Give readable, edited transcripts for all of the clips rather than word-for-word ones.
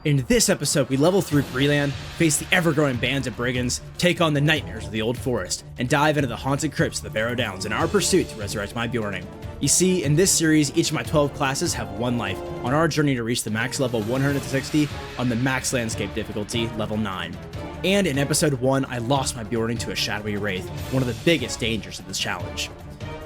In this episode, we level through Bree-land, face the ever-growing bands of brigands, take on the nightmares of the old forest, and dive into the haunted crypts of the Barrow Downs in our pursuit to resurrect my Beorning. You see, in this series, each of my 12 classes have one life, on our journey to reach the max level 160 on the max landscape difficulty, level 9. And in episode 1, I lost my Beorning to a shadowy wraith, one of the biggest dangers of this challenge.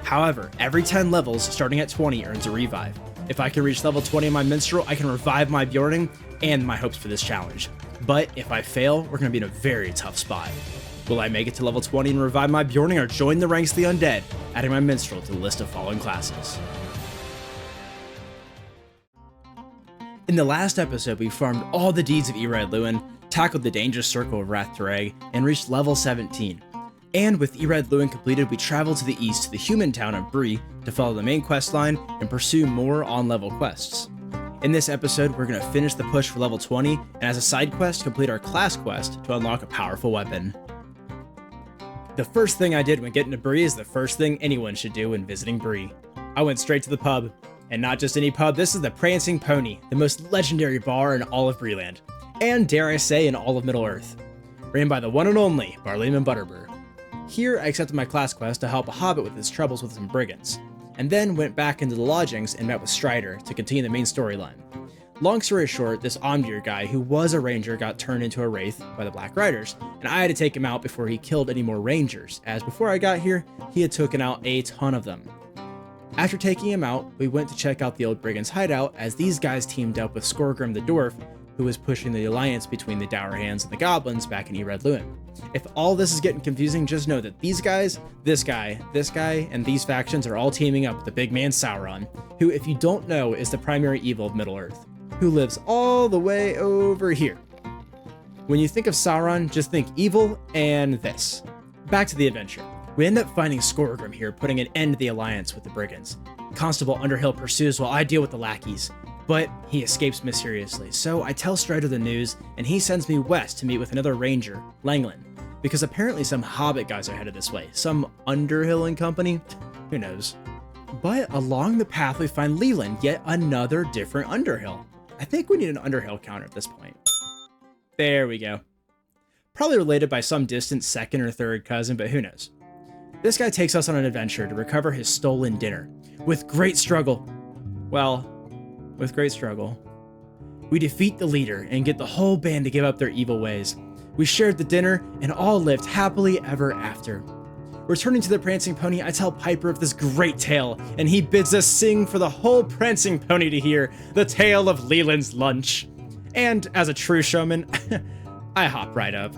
However, every 10 levels, starting at 20, earns a revive. If I can reach level 20 in my minstrel, I can revive my Beorning and my hopes for this challenge. But if I fail, we're going to be in a very tough spot. Will I make it to level 20 and revive my Beorning, or join the ranks of the undead, adding my minstrel to the list of following classes? In the last episode, we farmed all the deeds of Lewin, tackled the dangerous circle of Wrath Tereg, and reached level 17. And with Lewin completed, we traveled to the east to the human town of Bree to follow the main quest line and pursue more on-level quests. In this episode, we're going to finish the push for level 20, and as a side quest, complete our class quest to unlock a powerful weapon. The first thing I did when getting to Bree is the first thing anyone should do when visiting Bree. I went straight to the pub, and not just any pub, this is the Prancing Pony, the most legendary bar in all of Bree-land, and dare I say in all of Middle-earth. Ran by the one and only Barlaam Butterbur. Here, I accepted my class quest to help a hobbit with his troubles with some brigands, and then went back into the lodgings and met with Strider to continue the main storyline. Long story short, this Omdir guy who was a ranger got turned into a wraith by the Black Riders, and I had to take him out before he killed any more rangers, as before I got here, he had taken out a ton of them. After taking him out, we went to check out the old brigands' hideout, as these guys teamed up with Skorgrim the dwarf, who was pushing the alliance between the Dour Hands and the goblins back in Lewin. If all this is getting confusing, just know that these guys, this guy, and these factions are all teaming up with the big man Sauron, who, if you don't know, is the primary evil of Middle-earth, who lives all the way over here. When you think of Sauron, just think evil and this. Back to the adventure. We end up finding Skorgrim here, putting an end to the alliance with the brigands. Constable Underhill pursues while I deal with the lackeys, but he escapes mysteriously, so I tell Strider the news, and he sends me west to meet with another ranger, Langland, because apparently some hobbit guys are headed this way, some Underhill and company, who knows. But along the path we find Leland, yet another different Underhill. I think we need an Underhill counter at this point. There we go. Probably related by some distant second or third cousin, but who knows. This guy takes us on an adventure to recover his stolen dinner. With great struggle, we defeat the leader and get the whole band to give up their evil ways. We shared the dinner and all lived happily ever after. Returning to the Prancing Pony, I tell Piper of this great tale, and he bids us sing for the whole Prancing Pony to hear the tale of Leland's lunch. And as a true showman, I hop right up.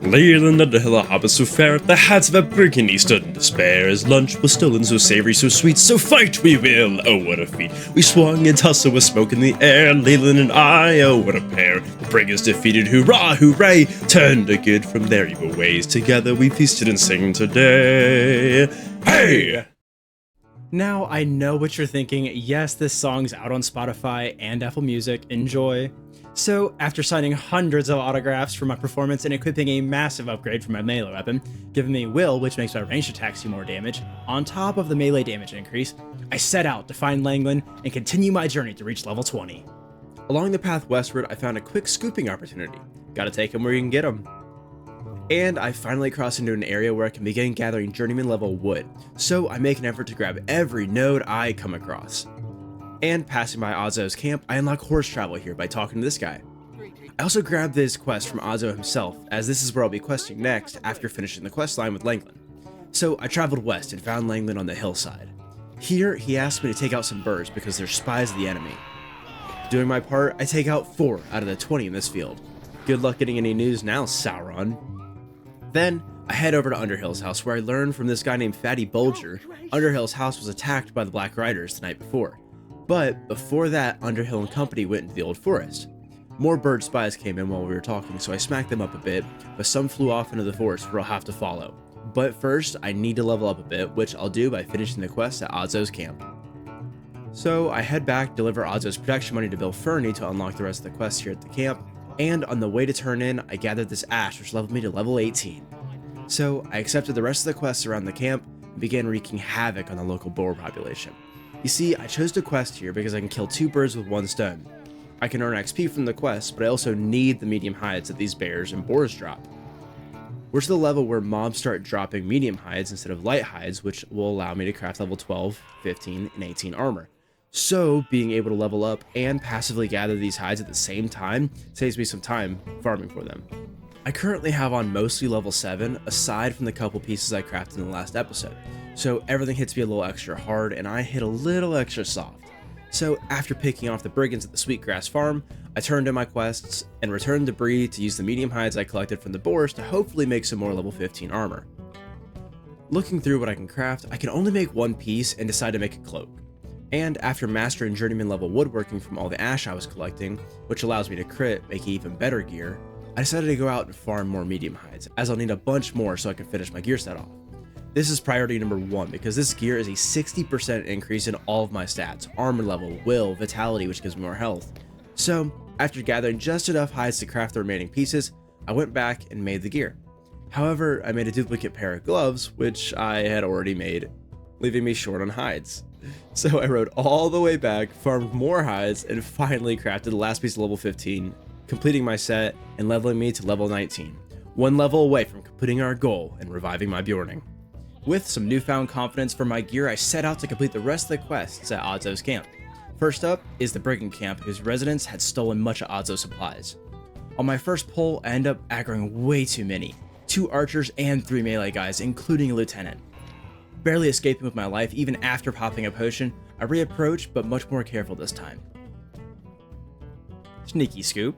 Leland Underhill, a hobbit so fair, at the hands of a brigand he stood in despair. His lunch was stolen, so savory, so sweet, so fight we will, oh what a feat. We swung and tussled with smoke in the air, Leland and I, oh what a pair. The brigands defeated, hurrah, hooray, turned to good from their evil ways. Together we feasted and sang today. Hey! Now, I know what you're thinking. Yes, this song's out on Spotify and Apple Music. Enjoy. So, after signing hundreds of autographs for my performance and equipping a massive upgrade for my melee weapon, giving me Will, which makes my ranged attacks do more damage, on top of the melee damage increase, I set out to find Langland and continue my journey to reach level 20. Along the path westward, I found a quick scooping opportunity. Gotta take him where you can get him. And I finally cross into an area where I can begin gathering journeyman level wood, so I make an effort to grab every node I come across. And passing by Ozzo's camp, I unlock horse travel here by talking to this guy. I also grabbed this quest from Ozzo himself, as this is where I'll be questing next after finishing the quest line with Langland. So I traveled west and found Langland on the hillside. Here, he asked me to take out some birds because they're spies of the enemy. Doing my part, I take out 4 out of the 20 in this field. Good luck getting any news now, Sauron. Then, I head over to Underhill's house, where I learned from this guy named Fatty Bulger, Underhill's house was attacked by the Black Riders the night before. But before that, Underhill and company went into the old forest. More bird spies came in while we were talking, so I smacked them up a bit, but some flew off into the forest where I'll have to follow. But first, I need to level up a bit, which I'll do by finishing the quest at Ozzo's camp. So I head back, deliver Ozzo's protection money to Bill Fernie to unlock the rest of the quests here at the camp, and on the way to turn in, I gathered this ash which leveled me to level 18. So I accepted the rest of the quests around the camp and began wreaking havoc on the local boar population. You see, I chose to quest here because I can kill 2 birds with 1 stone. I can earn XP from the quest, but I also need the medium hides that these bears and boars drop. We're to the level where mobs start dropping medium hides instead of light hides, which will allow me to craft level 12, 15, and 18 armor. So being able to level up and passively gather these hides at the same time saves me some time farming for them. I currently have on mostly level 7, aside from the couple pieces I crafted in the last episode, so everything hits me a little extra hard and I hit a little extra soft. So after picking off the brigands at the Sweetgrass farm, I turned in my quests and returned to Bree to use the medium hides I collected from the boars to hopefully make some more level 15 armor. Looking through what I can craft, I can only make 1 piece and decide to make a cloak. And after mastering journeyman level woodworking from all the ash I was collecting, which allows me to crit, make even better gear, I decided to go out and farm more medium hides, as I'll need a bunch more so I can finish my gear set off. This is priority number 1 because this gear is a 60% increase in all of my stats, armor level, will, vitality, which gives me more health. So, after gathering just enough hides to craft the remaining pieces, I went back and made the gear. However, I made a duplicate pair of gloves, which I had already made, leaving me short on hides. So I rode all the way back, farmed more hides, and finally crafted the last piece of level 15, completing my set and leveling me to level 19, 1 level away from completing our goal and reviving my Beorning. With some newfound confidence for my gear, I set out to complete the rest of the quests at Odzo's camp. First up is the brigand camp, whose residents had stolen much of Odzo's supplies. On my first pull, I end up aggroing way too many, 2 archers and 3 melee guys, including a lieutenant. Barely escaping with my life even after popping a potion, I reapproach, but much more careful this time. Sneaky scoop.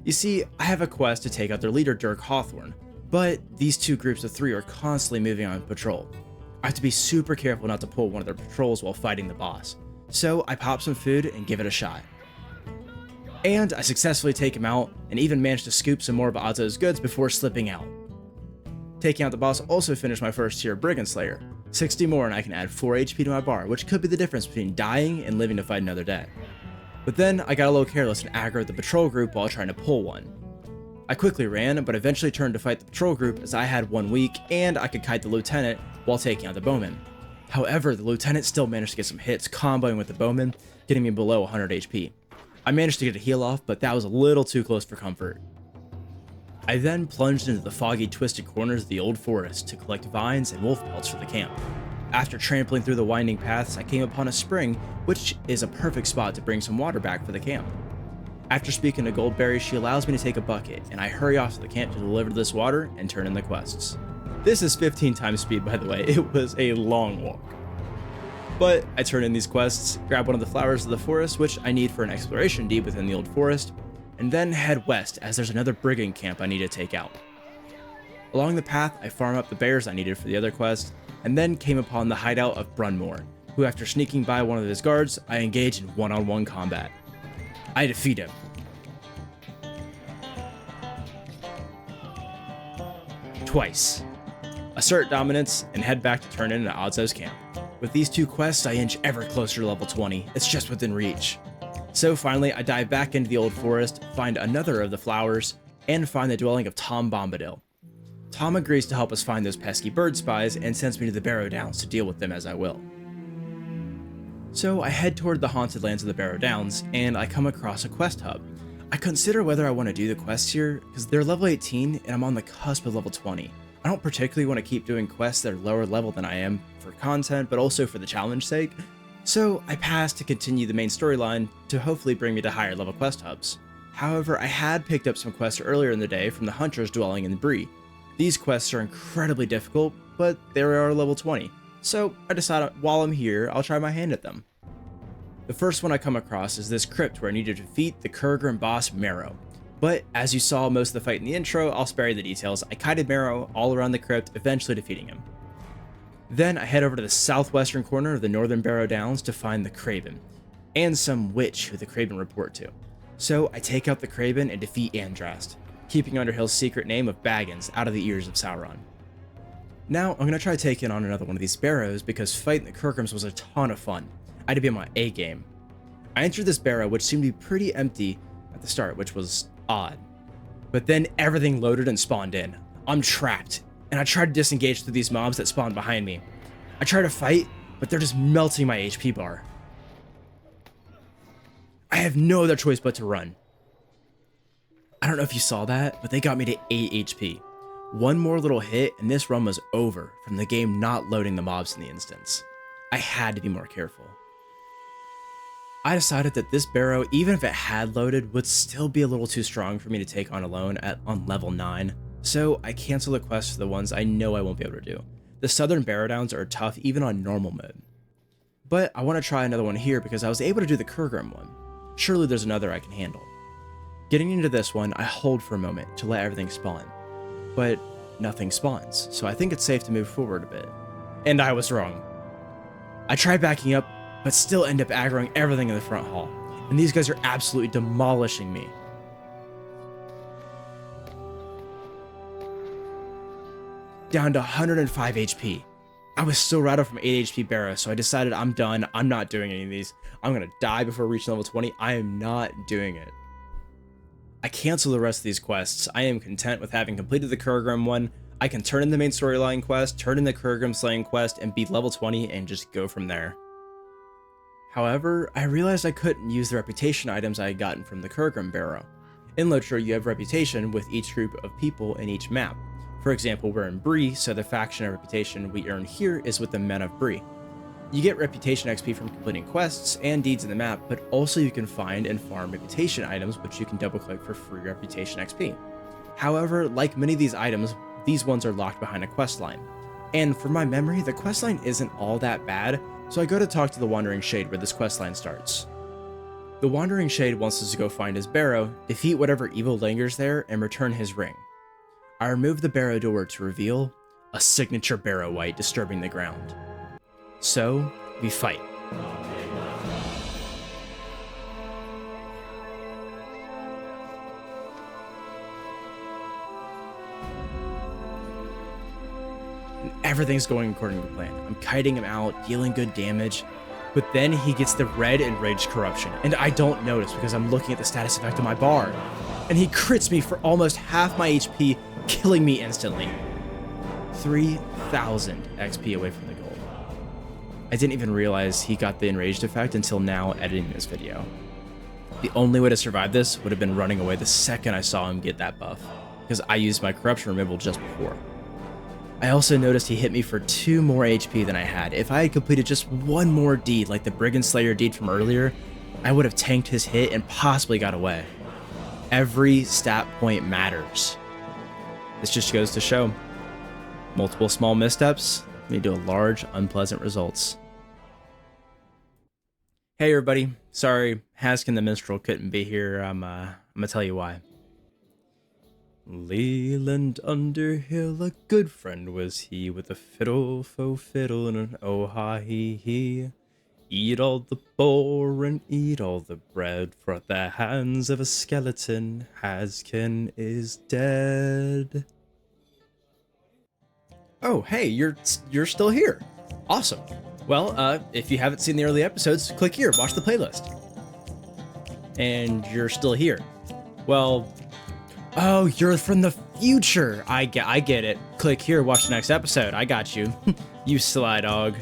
You see, I have a quest to take out their leader Dirk Hawthorne, but these 2 groups of 3 are constantly moving on patrol. I have to be super careful not to pull one of their patrols while fighting the boss, so I pop some food and give it a shot. And I successfully take him out, and even managed to scoop some more of Odzo's goods before slipping out. Taking out the boss also finished my first tier Brigand Slayer, 60 more and I can add 4 HP to my bar, which could be the difference between dying and living to fight another day. But then I got a little careless and aggroed the patrol group while trying to pull one. I quickly ran, but eventually turned to fight the patrol group as I had 1 weak and I could kite the lieutenant while taking out the bowman. However, the lieutenant still managed to get some hits comboing with the bowman, getting me below 100 HP. I managed to get a heal off, but that was a little too close for comfort. I then plunged into the foggy, twisted corners of the old forest to collect vines and wolf pelts for the camp. After trampling through the winding paths, I came upon a spring, which is a perfect spot to bring some water back for the camp. After speaking to Goldberry, she allows me to take a bucket, and I hurry off to the camp to deliver this water and turn in the quests. This is 15 times speed, by the way. It was a long walk. But I turn in these quests, grab one of the flowers of the forest, which I need for an exploration deed within the old forest, and then head west as there's another brigand camp I need to take out. Along the path, I farm up the bears I needed for the other quest, and then came upon the hideout of Brunmore, who after sneaking by one of his guards, I engage in one-on-one combat. I defeat him. Twice. Assert dominance and head back to turn in at Odzo's camp. With these 2 quests, I inch ever closer to level 20. It's just within reach. So finally, I dive back into the old forest, find another of the flowers, and find the dwelling of Tom Bombadil. Tom agrees to help us find those pesky bird spies and sends me to the Barrow Downs to deal with them as I will. So I head toward the haunted lands of the Barrow Downs, and I come across a quest hub. I consider whether I want to do the quests here, because they're level 18 and I'm on the cusp of level 20. I don't particularly want to keep doing quests that are lower level than I am for content, but also for the challenge sake. So I pass to continue the main storyline to hopefully bring me to higher level quest hubs. However, I had picked up some quests earlier in the day from the hunters dwelling in Bree. These quests are incredibly difficult, but they are level 20. So I decided while I'm here, I'll try my hand at them. The first one I come across is this crypt where I need to defeat the Kurgan boss Marrow. But as you saw most of the fight in the intro, I'll spare you the details. I kited Marrow all around the crypt, eventually defeating him. Then I head over to the southwestern corner of the northern Barrow Downs to find the Craven, and some witch who the Craven report to. So I take out the Craven and defeat Andrast, keeping Underhill's secret name of Baggins out of the ears of Sauron. Now I'm going to try taking on another one of these barrows because fighting the Kurgans was a ton of fun. I had to be on my A game. I entered this barrow which seemed to be pretty empty at the start, which was odd. But then everything loaded and spawned in. I'm trapped, and I try to disengage through these mobs that spawn behind me. I try to fight, but they're just melting my HP bar. I have no other choice but to run. I don't know if you saw that, but they got me to 8 HP. One more little hit, and this run was over from the game not loading the mobs in the instance. I had to be more careful. I decided that this Barrow, even if it had loaded, would still be a little too strong for me to take on alone on level 9, so I canceled the quest for the ones I know I won't be able to do. The southern Barrow Downs are tough even on normal mode. But I want to try another one here because I was able to do the Kurgram one. Surely there's another I can handle. Getting into this one, I hold for a moment to let everything spawn. But nothing spawns, so I think it's safe to move forward a bit. And I was wrong. I try backing up, but still end up aggroing everything in the front hall. And these guys are absolutely demolishing me. Down to 105 HP. I was still rattled from 8 HP Barrow, so I decided I'm done. I'm not doing any of these. I'm gonna die before reaching level 20. I am not doing it. I cancel the rest of these quests. I am content with having completed the Kurgram one. I can turn in the main storyline quest, turn in the Kurgram slaying quest, and beat level 20 and just go from there. However, I realized I couldn't use the reputation items I had gotten from the Kurgram Barrow. In Lotro, you have reputation with each group of people in each map. For example, we're in Bree, so the faction of reputation we earn here is with the men of Bree. You get reputation XP from completing quests and deeds in the map, but also you can find and farm reputation items, which you can double click for free reputation XP. However, like many of these items, these ones are locked behind a quest line. And from my memory, the quest line isn't all that bad, so I go to talk to the Wandering Shade where this quest line starts. The Wandering Shade wants us to go find his Barrow, defeat whatever evil lingers there, and return his ring. I remove the Barrow door to reveal a signature Barrow White disturbing the ground. So, we fight. And everything's going according to plan. I'm kiting him out, dealing good damage, but then he gets the red enraged corruption, and I don't notice because I'm looking at the status effect on my bar. And he crits me for almost half my HP, killing me instantly. 3,000 XP away from the goal. I didn't even realize he got the enraged effect until now editing this video. The only way to survive this would have been running away the second I saw him get that buff, because I used my corruption removal just before. I also noticed he hit me for 2 more HP than I had. If I had completed just one more deed like the Brigand Slayer deed from earlier, I would have tanked his hit and possibly got away. Every stat point matters. This just goes to show. Multiple small missteps lead to large, unpleasant results. Hey everybody, sorry, Hazken the Minstrel couldn't be here. I'm gonna tell you why. Leland Underhill, a good friend was he, with a fiddle, faux fiddle, and an oh-ha-hee-hee. Eat all the boar and eat all the bread, for at the hands of a skeleton, Hazken is dead. Oh, hey, you're still here. Awesome. Well, if you haven't seen the early episodes, click here, watch the playlist. And you're still here. Well, oh, you're from the future. I get it. Click here, watch the next episode. I got you. You sly dog.